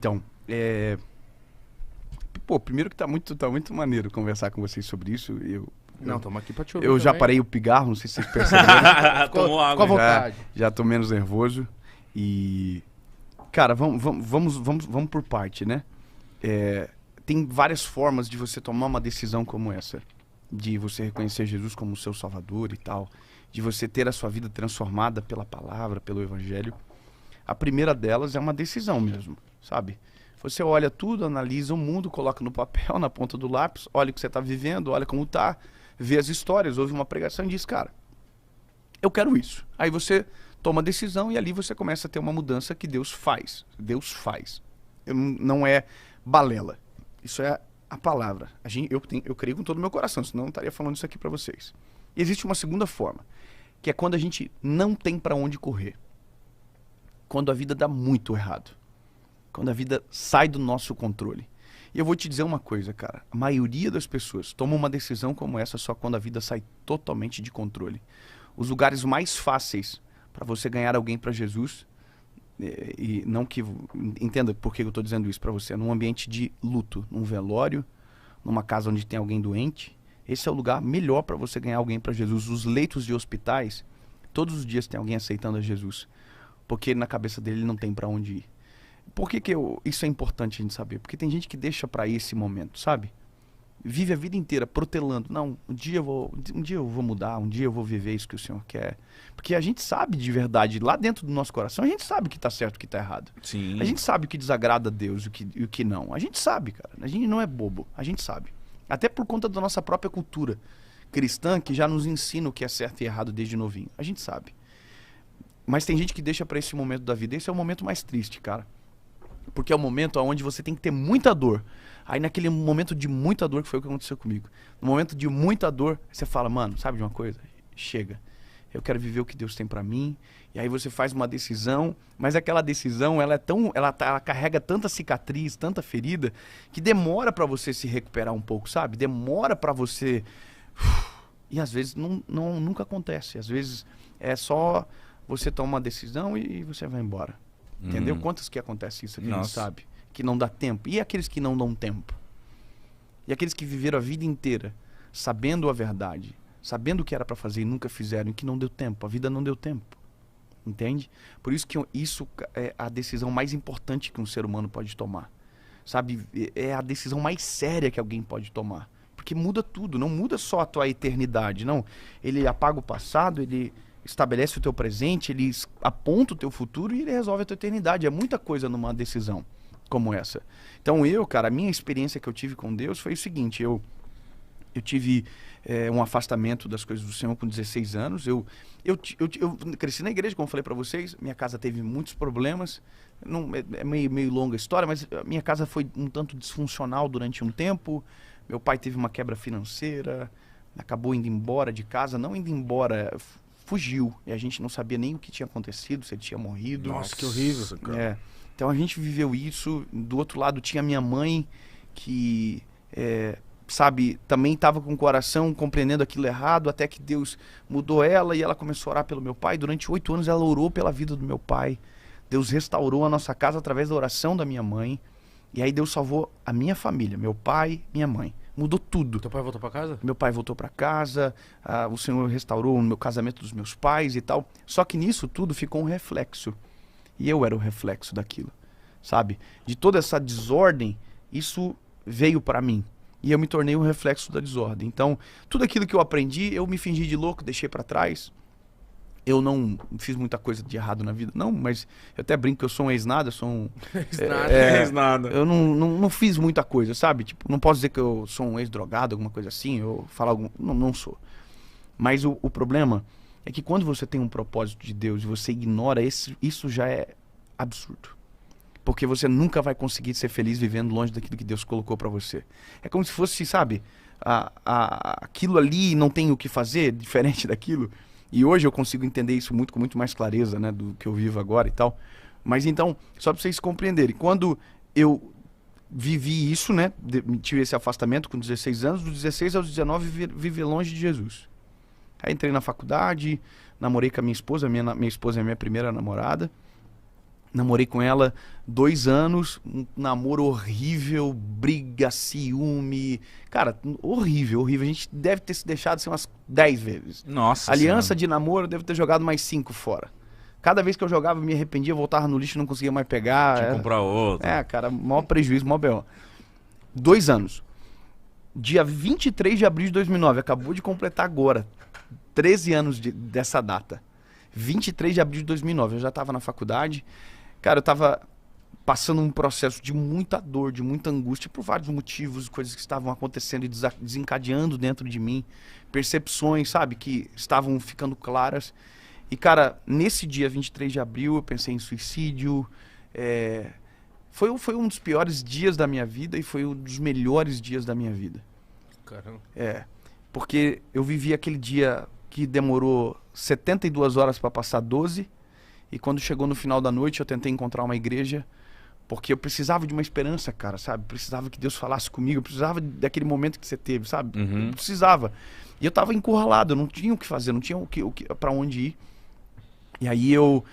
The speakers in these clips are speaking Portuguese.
Então, primeiro que tá muito maneiro conversar com vocês sobre isso. Não, estamos aqui pra te ouvir Eu já também. parei o pigarro, não sei se vocês perceberam. Ficou Tomou à água. vontade. Já tô menos nervoso. E, cara, vamos por parte, né? Tem várias formas de você tomar uma decisão como essa. De você reconhecer Jesus como seu salvador e tal. De você ter a sua vida transformada pela palavra, pelo evangelho. A primeira delas é uma decisão mesmo, sabe? Você olha tudo, analisa o mundo, coloca no papel, na ponta do lápis, olha o que você tá vivendo, olha como tá, vê as histórias, ouve uma pregação e diz, cara, eu quero isso. Aí você toma a decisão e ali você começa a ter uma mudança que Deus faz. Deus faz. Não é balela. Isso é a palavra. Eu creio com todo o meu coração, senão eu não estaria falando isso aqui para vocês. E existe uma segunda forma, que é quando a gente não tem para onde correr. Quando a vida dá muito errado. Quando a vida sai do nosso controle. E eu vou te dizer uma coisa, cara. A maioria das pessoas toma uma decisão como essa só quando a vida sai totalmente de controle. Os lugares mais fáceis para você ganhar alguém para Jesus, e não que... Entenda por que eu estou dizendo isso para você. Num ambiente de luto, num velório, numa casa onde tem alguém doente. Esse é o lugar melhor para você ganhar alguém para Jesus. Os leitos de hospitais, todos os dias tem alguém aceitando a Jesus. Porque na cabeça dele ele não tem para onde ir. Por que isso é importante a gente saber? Porque tem gente que deixa para esse momento, sabe? Vive a vida inteira protelando. Não, um dia eu vou mudar, um dia eu vou viver isso que o Senhor quer. Porque a gente sabe de verdade, lá dentro do nosso coração, a gente sabe o que tá certo e o que tá errado. Sim. A gente sabe o que desagrada a Deus e o que não. A gente sabe, cara. A gente não é bobo, a gente sabe. Até por conta da nossa própria cultura cristã, que já nos ensina o que é certo e errado desde novinho. A gente sabe. Mas tem gente que deixa para esse momento da vida. Esse é o momento mais triste, cara. Porque é o momento onde você tem que ter muita dor. Aí naquele momento de muita dor, que foi o que aconteceu comigo. No momento de muita dor, você fala, mano, sabe de uma coisa? Chega. Eu quero viver o que Deus tem pra mim. E aí você faz uma decisão, mas aquela decisão, ela carrega tanta cicatriz, tanta ferida, que demora pra você se recuperar um pouco, sabe? Demora pra você... E às vezes nunca acontece. Às vezes é só você tomar uma decisão e você vai embora. Entendeu? Quantas que acontece isso aqui, a gente sabe? Que não dá tempo. E aqueles que não dão tempo? E aqueles que viveram a vida inteira sabendo a verdade, sabendo o que era para fazer e nunca fizeram, e que não deu tempo. A vida não deu tempo. Entende? Por isso que isso é a decisão mais importante que um ser humano pode tomar. Sabe? É a decisão mais séria que alguém pode tomar. Porque muda tudo. Não muda só a tua eternidade, não. Ele apaga o passado, ele... estabelece o teu presente, ele aponta o teu futuro e ele resolve a tua eternidade. É muita coisa numa decisão como essa. Então cara, a minha experiência que eu tive com Deus foi o seguinte, eu tive um afastamento das coisas do Senhor com 16 anos, eu cresci na igreja, como eu falei para vocês, minha casa teve muitos problemas, não, é meio longa a história, mas a minha casa foi um tanto disfuncional durante um tempo, meu pai teve uma quebra financeira, acabou indo embora de casa, não indo embora... fugiu, e a gente não sabia nem o que tinha acontecido, se ele tinha morrido. Nossa, que horrível, cara. Então a gente viveu isso. Do outro lado tinha minha mãe, que, sabe, também estava com o coração compreendendo aquilo errado, até que Deus mudou ela e ela começou a orar pelo meu pai. Durante 8 anos ela orou pela vida do meu pai. Deus restaurou a nossa casa através da oração da minha mãe. E aí Deus salvou a minha família, meu pai, minha mãe. Mudou tudo. Teu pai voltou pra casa? Meu pai voltou para casa, o Senhor restaurou o meu casamento dos meus pais e tal. Só que nisso tudo ficou um reflexo. E eu era o reflexo daquilo, sabe? De toda essa desordem, isso veio para mim. E eu me tornei um reflexo da desordem. Então, tudo aquilo que eu aprendi, eu me fingi de louco, deixei para trás. Eu não fiz muita coisa de errado na vida, não, mas eu até brinco que eu sou um ex-nada, eu sou um... Ex-nada. Eu não fiz muita coisa, sabe? Tipo, não posso dizer que eu sou um ex-drogado, alguma coisa assim, eu falar algum... Não sou. Mas o problema é que quando você tem um propósito de Deus e você ignora isso já é absurdo. Porque você nunca vai conseguir ser feliz vivendo longe daquilo que Deus colocou pra você. É como se fosse, sabe, aquilo ali não tem o que fazer, diferente daquilo. E hoje eu consigo entender isso com muito mais clareza, né, do que eu vivo agora e tal. Mas então, só para vocês compreenderem, quando eu vivi isso, né, tive esse afastamento com 16 anos, dos 16 aos 19 viver longe de Jesus. Aí entrei na faculdade, namorei com a minha esposa, minha esposa é a minha primeira namorada. Namorei com ela 2 anos, um namoro horrível, briga, ciúme. Cara, horrível, horrível. A gente deve ter se deixado assim, umas 10 vezes. Nossa Aliança senhora. de namoro, eu devo ter jogado mais 5 fora. Cada vez que eu jogava, eu me arrependia, voltava no lixo, não conseguia mais pegar. Tinha que comprar outro. Cara, maior prejuízo, maior B.O. 2 anos. Dia 23 de abril de 2009, acabou de completar agora. 13 anos dessa data. 23 de abril de 2009, eu já estava na faculdade. Cara, eu estava passando um processo de muita dor, de muita angústia, por vários motivos, coisas que estavam acontecendo e desencadeando dentro de mim. Percepções, sabe, que estavam ficando claras. E, cara, nesse dia 23 de abril, eu pensei em suicídio. Foi um dos piores dias da minha vida e foi um dos melhores dias da minha vida. Caramba. Porque eu vivi aquele dia que demorou 72 horas para passar 12. E quando chegou no final da noite, eu tentei encontrar uma igreja, porque eu precisava de uma esperança, cara, sabe? Precisava que Deus falasse comigo, eu precisava daquele momento que você teve, sabe? Eu precisava. E eu tava encurralado, eu não tinha o que fazer, não tinha para onde ir. E aí eu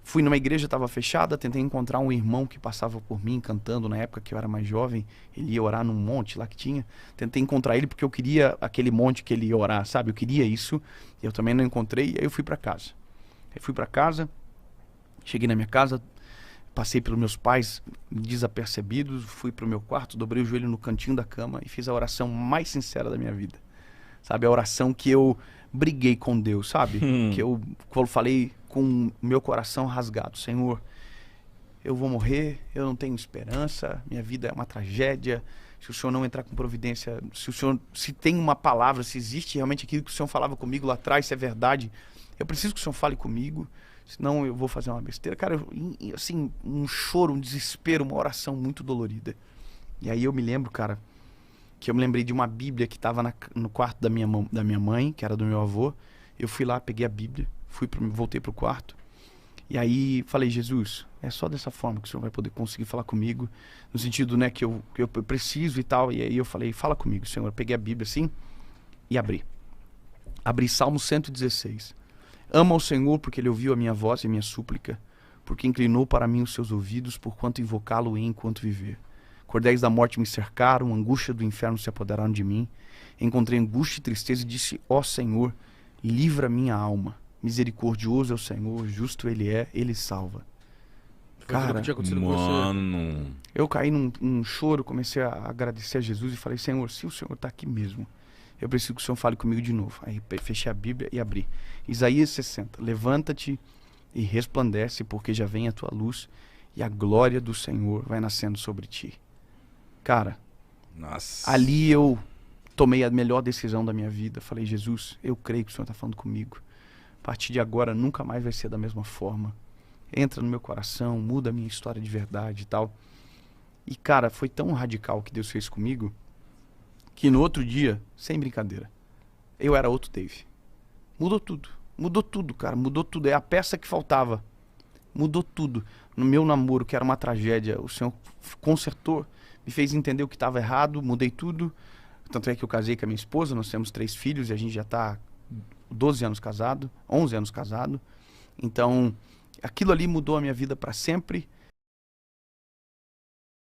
fui numa igreja, estava fechada, tentei encontrar um irmão que passava por mim cantando na época que eu era mais jovem. Ele ia orar num monte lá que tinha. Tentei encontrar ele porque eu queria aquele monte que ele ia orar, sabe? Eu queria isso. Eu também não encontrei, e aí eu fui para casa. Cheguei na minha casa, passei pelos meus pais desapercebidos, fui pro meu quarto, dobrei o joelho no cantinho da cama e fiz a oração mais sincera da minha vida. Sabe, a oração que eu briguei com Deus, sabe? Que eu falei com o meu coração rasgado. Senhor, eu vou morrer, eu não tenho esperança, minha vida é uma tragédia. Se o Senhor não entrar com providência, se tem uma palavra, se existe realmente aquilo que o Senhor falava comigo lá atrás, se é verdade, eu preciso que o Senhor fale comigo, senão eu vou fazer uma besteira. Cara, assim, um choro, um desespero, uma oração muito dolorida. E aí eu me lembro, cara, que eu me lembrei de uma Bíblia que estava no quarto da minha mãe, que era do meu avô. Eu fui lá, peguei a Bíblia, voltei pro quarto. E aí falei, Jesus, é só dessa forma que o Senhor vai poder conseguir falar comigo, no sentido, né, que eu preciso e tal. E aí eu falei, fala comigo, Senhor. Eu peguei a Bíblia assim e abri. Abri Salmo 116. Amo ao Senhor porque Ele ouviu a minha voz e a minha súplica, porque inclinou para mim os seus ouvidos, porquanto invocá-lo enquanto viver. Cordéis da morte me cercaram, angústia do inferno se apoderaram de mim. Encontrei angústia e tristeza e disse, ó Senhor, livra minha alma. Misericordioso é o Senhor, justo Ele é, Ele salva. Cara, mano, eu caí num choro, comecei a agradecer a Jesus e falei, Senhor, se o Senhor está aqui mesmo, eu preciso que o Senhor fale comigo de novo. Aí fechei a Bíblia e abri. Isaías 60. Levanta-te e resplandece, porque já vem a tua luz e a glória do Senhor vai nascendo sobre ti. Cara, nossa. Ali eu tomei a melhor decisão da minha vida. Falei, Jesus, eu creio que o Senhor está falando comigo. A partir de agora nunca mais vai ser da mesma forma. Entra no meu coração, muda a minha história de verdade e tal. E cara, foi tão radical o que Deus fez comigo, que no outro dia, sem brincadeira, eu era outro Dave. Mudou tudo, cara, mudou tudo. É a peça que faltava. Mudou tudo. No meu namoro, que era uma tragédia, o Senhor consertou, me fez entender o que estava errado, mudei tudo. Tanto é que eu casei com a minha esposa, nós temos 3 filhos e a gente já está 12 anos casado, 11 anos casado. Então, aquilo ali mudou a minha vida para sempre.